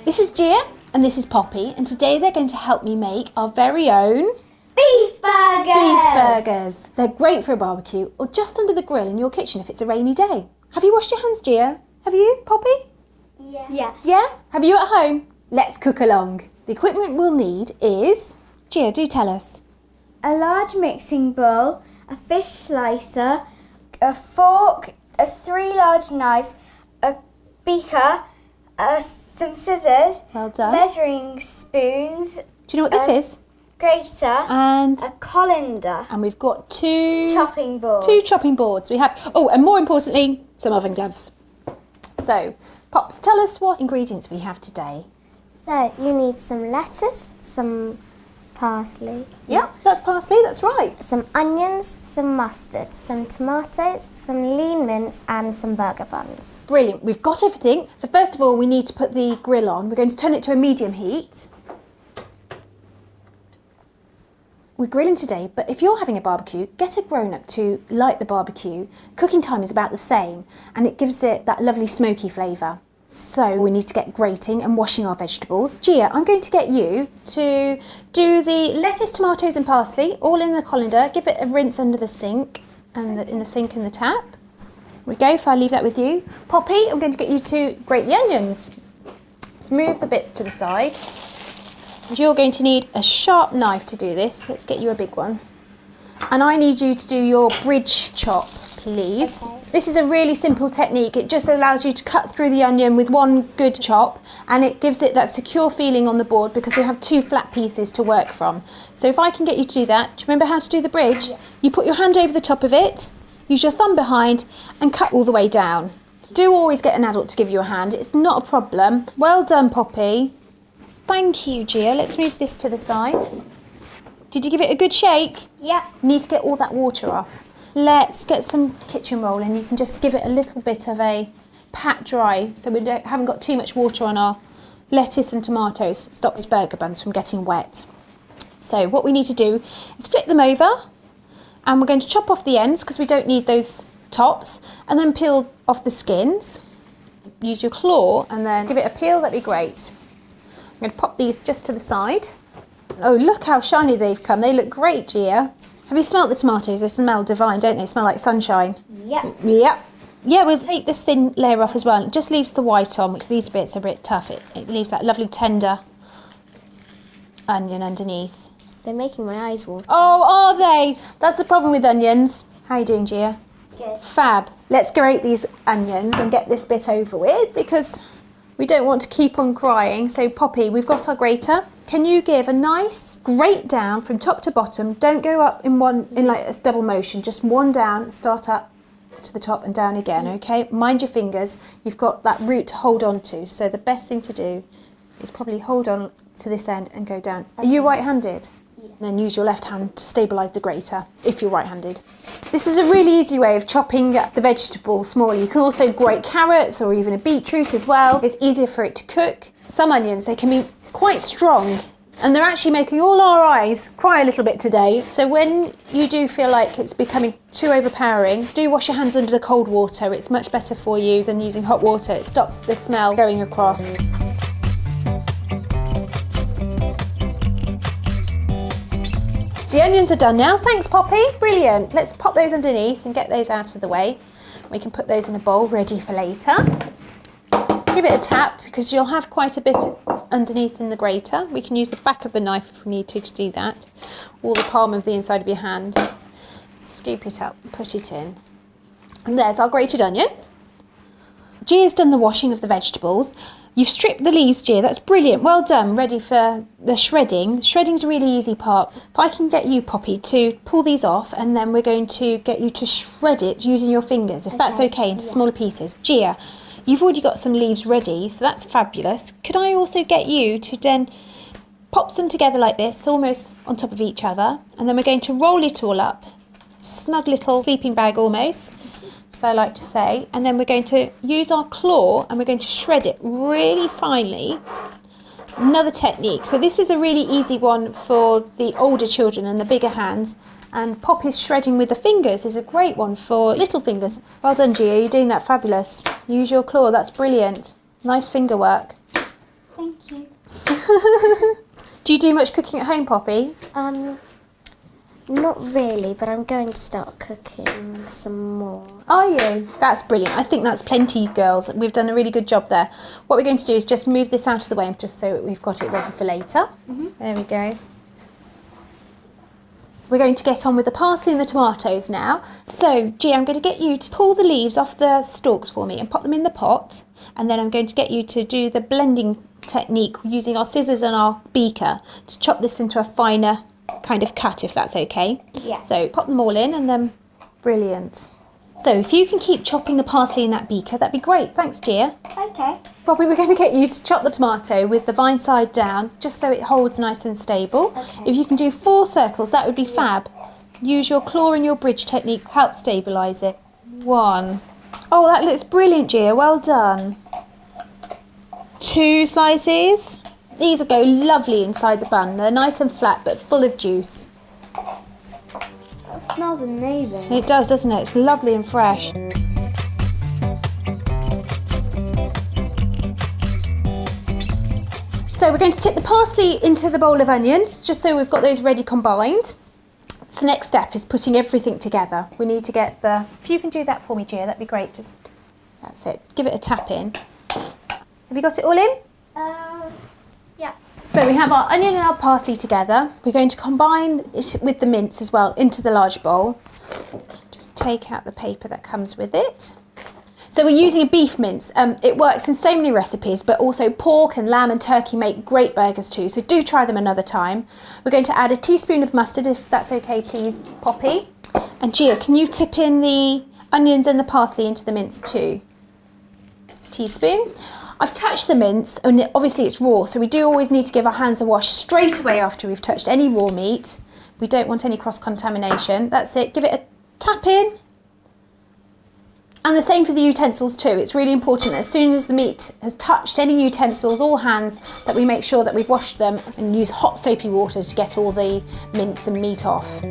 This is Gia and this is Poppy, and today they're going to help me make our very own beef burgers. Beef burgers. They're great for a barbecue or just under the grill in your kitchen if it's a rainy day. Have you washed your hands, Gia? Have you, Poppy? Yes. Yeah? Have you at home? Let's cook along. The equipment we'll need is... Gia, do tell us. A large mixing bowl, a fish slicer, a fork, 3 large knives, a beaker, some scissors, Well done. measuring spoons. Do you know what this is? Grater, And a colander, we've got two chopping boards. Two chopping boards. We have, and more importantly, some oven gloves. So, Pops, tell us what ingredients we have today. So you need some lettuce, some parsley, Yeah, that's parsley, that's right. some onions, some mustard, some tomatoes, some lean mince and some burger buns. Brilliant, we've got everything. So first of all, we need to put the grill on. We're going to turn it to a medium heat. We're grilling today, but if you're having a barbecue, get a grown-up to light the barbecue. Cooking time is about the same, and it gives it that lovely smoky flavour. So we need to get grating and washing our vegetables. Gia, I'm going to get you to do the lettuce, tomatoes and parsley, all in the colander. Give it a rinse under the sink, and in the sink and the tap. Here we go, if I leave that with you. Poppy, I'm going to get you to grate the onions. Let's move the bits to the side. And you're going to need a sharp knife to do this. Let's get you a big one. And I need you to do your bridge chop, please. Okay. This is a really simple technique. It just allows you to cut through the onion with one good chop, and it gives it that secure feeling on the board because you have 2 flat pieces to work from. So if I can get you to do that, do you remember how to do the bridge? Yeah. You put your hand over the top of it, use your thumb behind and cut all the way down. Do always get an adult to give you a hand. It's not a problem. Well done, Poppy. Thank you, Gia. Let's move this to the side. Did you give it a good shake? Yeah. Need to get all that water off. Let's get some kitchen roll and you can just give it a little bit of a pat dry so we haven't got too much water on our lettuce and tomatoes. It stops burger buns from getting wet. So what we need to do is flip them over and we're going to chop off the ends because we don't need those tops, and then peel off the skins. Use your claw and then give it a peel, that'd be great. I'm going to pop these just to the side. Oh, look how shiny they've come. They look great, Gia. Have you smelt the tomatoes? They smell divine, don't they? Smell like sunshine. Yep. Yep. Yeah, we'll take this thin layer off as well. It just leaves the white on because these bits are a bit tough. It leaves that lovely tender onion underneath. They're making my eyes water. Oh, are they? That's the problem with onions. How are you doing, Gia? Good. Fab. Let's grate these onions and get this bit over with because we don't want to keep on crying. So Poppy, we've got our grater. Can you give a nice grate down from top to bottom? Don't go up in like a double motion. Just one down, start up to the top and down again, okay? Mind your fingers. You've got that root to hold on to. So the best thing to do is probably hold on to this end and go down. Are you right-handed? Yeah. Then use your left hand to stabilise the grater if you're right-handed. This is a really easy way of chopping the vegetables small. You can also grate carrots or even a beetroot as well. It's easier for it to cook. Some onions, they can be quite strong and they're actually making all our eyes cry a little bit today. So when you do feel like it's becoming too overpowering, do wash your hands under the cold water. It's much better for you than using hot water. It stops the smell going across. The onions are done now. Thanks, Poppy. Brilliant. Let's pop those underneath and get those out of the way. We can put those in a bowl ready for later. Give it a tap because you'll have quite a bit underneath in the grater. We can use the back of the knife if we need to do that, or the palm of the inside of your hand. Scoop it up, put it in. And there's our grated onion. Gia's done the washing of the vegetables. You've stripped the leaves, Gia. That's brilliant. Well done. Ready for the shredding. Shredding's a really easy part. If I can get you, Poppy, to pull these off, and then we're going to get you to shred it using your fingers, if that's okay, into smaller pieces. Gia, you've already got some leaves ready, so that's fabulous. Could I also get you to then pop them together like this, almost on top of each other, and then we're going to roll it all up. Snug little sleeping bag almost, as I like to say, and then we're going to use our claw and we're going to shred it really finely. Another technique. So this is a really easy one for the older children and the bigger hands, and Poppy's shredding with the fingers is a great one for little fingers. Well done, Gia, you're doing that fabulous. Use your claw, that's brilliant. Nice finger work. Thank Do you do much cooking at home, Poppy? Not really, but I'm going to start cooking some more. Are you? That's brilliant. I think that's plenty, girls. We've done a really good job there. What we're going to do is just move this out of the way, just so we've got it ready for later. There we go. We're going to get on with the parsley and the tomatoes now. So, Gia, I'm going to get you to pull the leaves off the stalks for me and pop them in the pot. And then I'm going to get you to do the blending technique using our scissors and our beaker to chop this into a finer kind of cut, if that's okay. Yeah. So pop them all in and then, brilliant. So if you can keep chopping the parsley in that beaker, that'd be great. Thanks, Gia. Okay. Poppy, we're going to get you to chop the tomato with the vine side down, just so it holds nice and stable. Okay. If you can do 4 circles, that would be fab. Use your claw and your bridge technique, help stabilise it. 1. Oh, that looks brilliant, Gia. Well done. 2 slices. These will go lovely inside the bun. They're nice and flat, but full of juice. That smells amazing. It does, doesn't it? It's lovely and fresh. So we're going to tip the parsley into the bowl of onions, just so we've got those ready combined. So the next step is putting everything together. We need to get the... If you can do that for me, Gia, that'd be great. Just... That's it. Give it a tap in. Have you got it all in? Yeah. So we have our onion and our parsley together. We're going to combine it with the mince as well into the large bowl. Just take out the paper that comes with it. So we're using a beef mince. It works in so many recipes, but also pork and lamb and turkey make great burgers too. So do try them another time. We're going to add a teaspoon of mustard, if that's okay, please, Poppy. And Gia, can you tip in the onions and the parsley into the mince too? Teaspoon. I've touched the mince, and obviously it's raw, so we do always need to give our hands a wash straight away after we've touched any raw meat. We don't want any cross-contamination. That's it. Give it a tap in. And the same for the utensils too. It's really important that as soon as the meat has touched any utensils or hands, that we make sure that we've washed them and use hot soapy water to get all the mince and meat off.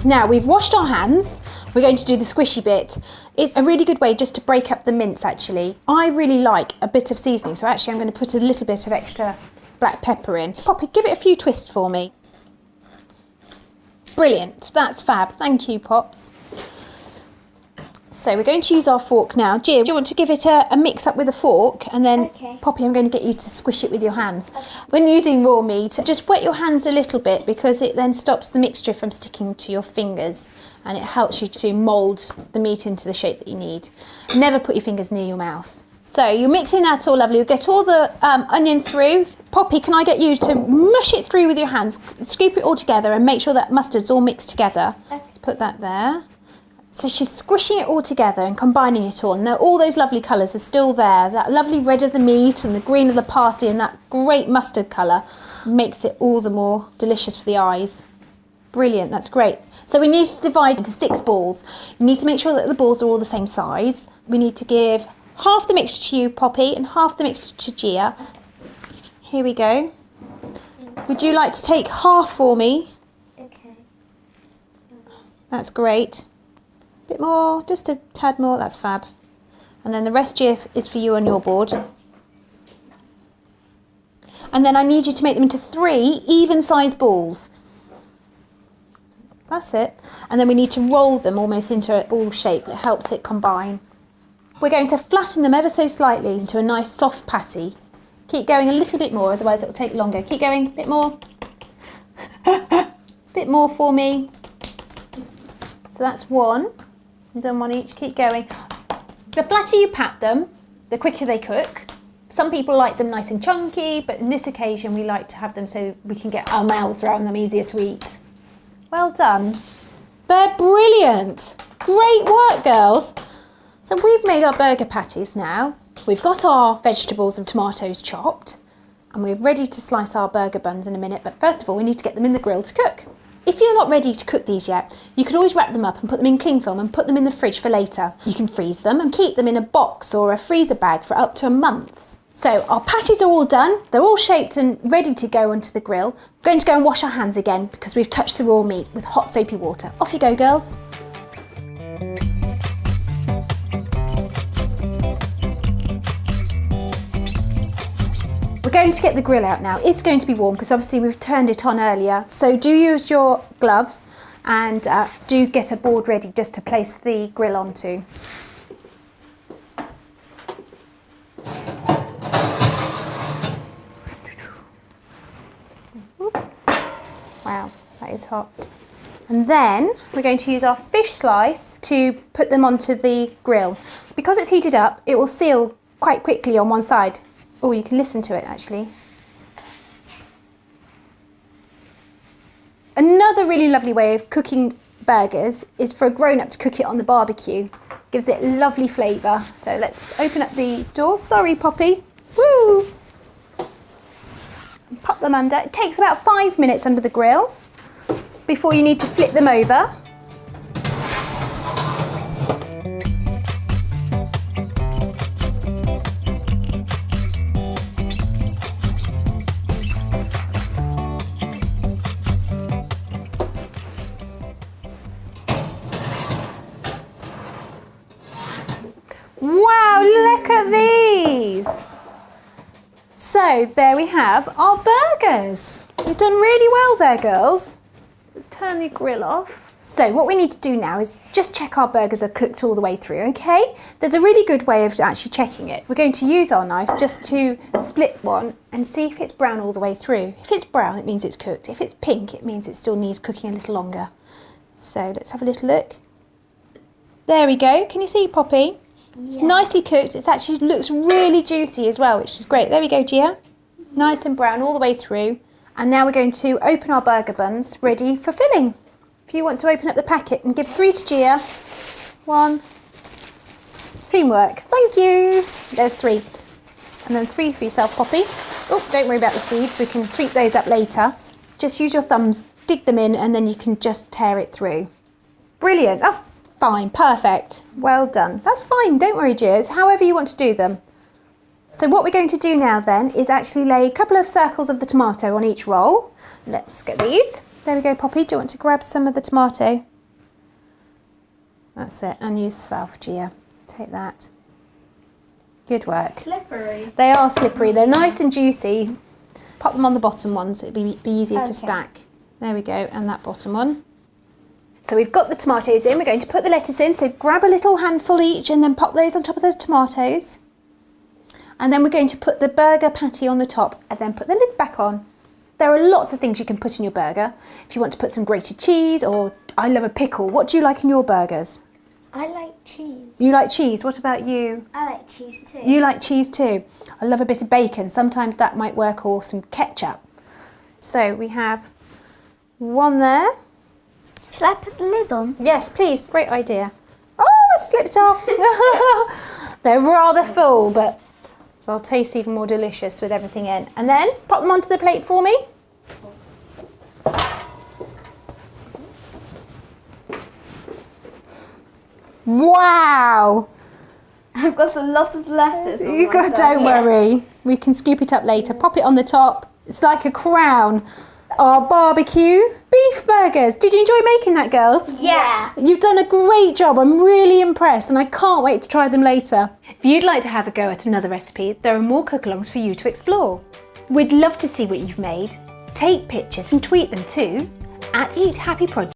Now we've washed our hands. We're going to do the squishy bit. It's a really good way just to break up the mince, actually. I really like a bit of seasoning, so actually I'm going to put a little bit of extra black pepper in. Poppy, give it a few twists for me. Brilliant, that's fab. Thank you, Pops. So we're going to use our fork now. Gia, do you want to give it a mix up with a fork? And then, Okay. Poppy, I'm going to get you to squish it with your hands. When using raw meat, just wet your hands a little bit, because it then stops the mixture from sticking to your fingers, and it helps you to mould the meat into the shape that you need. Never put your fingers near your mouth. So you're mixing that all lovely. You'll get all the onion through. Poppy, can I get you to mush it through with your hands, scoop it all together and make sure that mustard's all mixed together. Okay. Put that there. So she's squishing it all together and combining it all, and all those lovely colours are still there. That lovely red of the meat and the green of the parsley and that great mustard colour makes it all the more delicious for the eyes. Brilliant, that's great. So we need to divide into 6 balls. You need to make sure that the balls are all the same size. We need to give half the mixture to you, Poppy, and half the mixture to Gia. Here we go. Would you like to take half for me? Okay. That's great. Bit more, just a tad more, that's fab. And then the rest, Gia, is for you on your board. And then I need you to make them into 3 even-sized balls. That's it. And then we need to roll them almost into a ball shape. It helps it combine. We're going to flatten them ever so slightly into a nice soft patty. Keep going a little bit more, otherwise it will take longer. Keep going, a bit more. Bit more for me. So that's 1. I've done 1 each, keep going. The flatter you pat them, the quicker they cook. Some people like them nice and chunky, but in this occasion we like to have them so we can get our mouths around them, easier to eat. Well done. They're brilliant. Great work, girls. So we've made our burger patties now. We've got our vegetables and tomatoes chopped, and we're ready to slice our burger buns in a minute, but first of all we need to get them in the grill to cook. If you're not ready to cook these yet, you could always wrap them up and put them in cling film and put them in the fridge for later. You can freeze them and keep them in a box or a freezer bag for up to a month. So our patties are all done. They're all shaped and ready to go onto the grill. We're going to go and wash our hands again because we've touched the raw meat with hot soapy water. Off you go, girls. We're going to get the grill out now. It's going to be warm because obviously we've turned it on earlier. So do use your gloves and do get a board ready just to place the grill onto. Wow, that is hot. And then we're going to use our fish slice to put them onto the grill. Because it's heated up, it will seal quite quickly on one side. Oh, you can listen to it actually. Another really lovely way of cooking burgers is for a grown-up to cook it on the barbecue. Gives it lovely flavour. So let's open up the door. Sorry, Poppy. Woo! Pop them under. It takes about 5 minutes under the grill before you need to flip them over. Wow, look at these. So there we have our burgers. You've done really well there, girls. Let's turn the grill off. So what we need to do now is just check our burgers are cooked all the way through, okay? There's a really good way of actually checking it. We're going to use our knife just to split one and see if it's brown all the way through. If it's brown, it means it's cooked. If it's pink, it means it still needs cooking a little longer. So let's have a little look. There we go. Can you see, Poppy? Yeah. It's nicely cooked. It actually looks really juicy as well, which is great. There we go, Gia. Nice and brown all the way through. And now we're going to open our burger buns ready for filling. If you want to open up the packet and give 3 to Gia. 1. Teamwork. Thank you. There's 3. And then 3 for yourself, Poppy. Oh, don't worry about the seeds. We can sweep those up later. Just use your thumbs, dig them in, and then you can just tear it through. Brilliant. Oh, fine. Perfect. Well done. That's fine. Don't worry, Gia. It's however you want to do them. So what we're going to do now then is actually lay a couple of circles of the tomato on each roll. Let's get these. There we go, Poppy. Do you want to grab some of the tomato? That's it. And yourself, Gia. Take that. Good work. Slippery. They are slippery. They're nice and juicy. Pop them on the bottom ones. It'll be easier to stack. There we go. And that bottom one. So we've got the tomatoes in. We're going to put the lettuce in. So grab a little handful each and then pop those on top of those tomatoes. And then we're going to put the burger patty on the top and then put the lid back on. There are lots of things you can put in your burger. If you want to put some grated cheese, or I love a pickle. What do you like in your burgers? I like cheese. You like cheese. What about you? I like cheese too. You like cheese too. I love a bit of bacon. Sometimes that might work, or some ketchup. So we have one there. Shall I put the lid on? Yes, please. Great idea. Oh, it slipped off. They're rather full, but they'll taste even more delicious with everything in. And then pop them onto the plate for me. Wow! I've got a lot of lettuce on You got, don't worry. We can scoop it up later. Pop it on the top. It's like a crown. Our barbecue beef burgers. Did you enjoy making that, girls? Yeah. You've done a great job. I'm really impressed and I can't wait to try them later. If you'd like to have a go at another recipe, there are more cook-alongs for you to explore. We'd love to see what you've made. Take pictures and tweet them to @EatHappyProject.